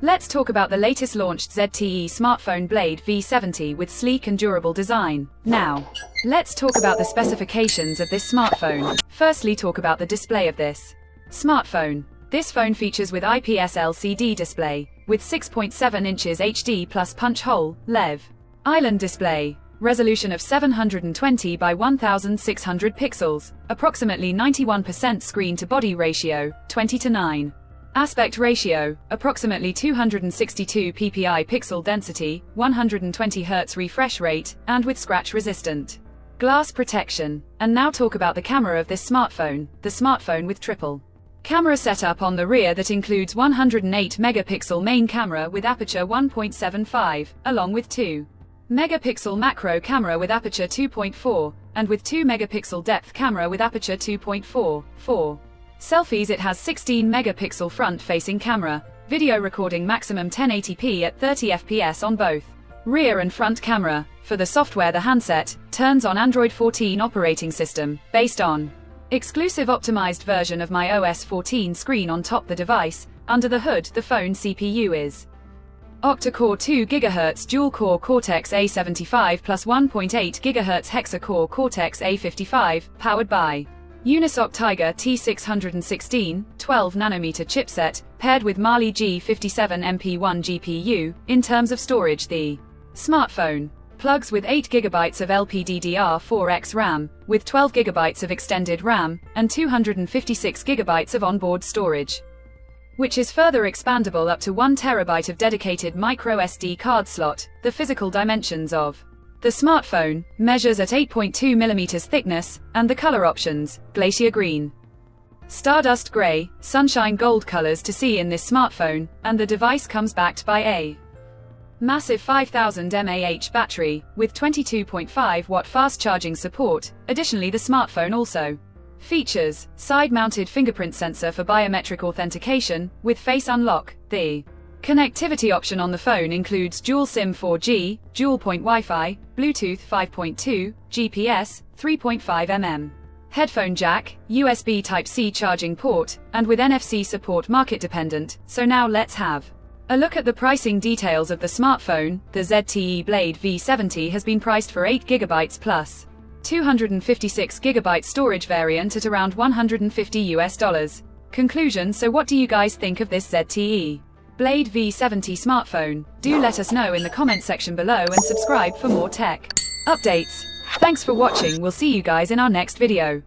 Let's talk about the latest launched ZTE smartphone Blade V70 with sleek and durable design. Now, let's talk about the specifications of this smartphone. Firstly, talk about the display of this smartphone. This phone features with IPS LCD display, with 6.7 inches HD plus punch hole, LEV. Island display. Resolution of 720 by 1600 pixels, approximately 91% screen-to-body ratio, 20:9. Aspect ratio, approximately 262 ppi pixel density, 120 Hz refresh rate, and with scratch-resistant glass protection. And now talk about the camera of this smartphone, the smartphone with triple camera setup on the rear that includes 108 megapixel main camera with aperture 1.75, along with 2 megapixel macro camera with aperture 2.4, and with 2 megapixel depth camera with aperture 2.4. For selfies, it has 16 megapixel front-facing camera, video recording maximum 1080p at 30 fps on both rear and front camera. For the software, the handset turns on Android 14 operating system, based on exclusive optimized version of iOS 14 screen on top the device. Under the hood, the phone CPU is octa-core 2 GHz dual-core Cortex-A75 plus 1.8 GHz hexa-core Cortex-A55, powered by Unisoc Tiger T616, 12nm chipset, paired with Mali G57 MP1 GPU. In terms of storage, the smartphone plugs with 8GB of LPDDR4X RAM, with 12GB of extended RAM, and 256GB of onboard storage, which is further expandable up to 1TB of dedicated microSD card slot. The physical dimensions of the smartphone measures at 8.2mm thickness, and the color options: glacier green, stardust gray, sunshine gold colors to see in this smartphone, and the device comes backed by a massive 5000 mAh battery, with 22.5 watt fast charging support. Additionally, the smartphone also features side-mounted fingerprint sensor for biometric authentication, with face unlock. The connectivity option on the phone includes dual SIM 4G, dual-point Wi-Fi, Bluetooth 5.2, GPS, 3.5mm, headphone jack, USB Type-C charging port, and with NFC support. Market dependent. So now let's have a look at the pricing details of the smartphone. The ZTE Blade V70 has been priced for 8GB plus 256GB storage variant at around $150. Conclusion: so what do you guys think of this ZTE Blade V70 smartphone? Do let us know in the comment section below and subscribe for more tech updates. Thanks for watching. We'll see you guys in our next video.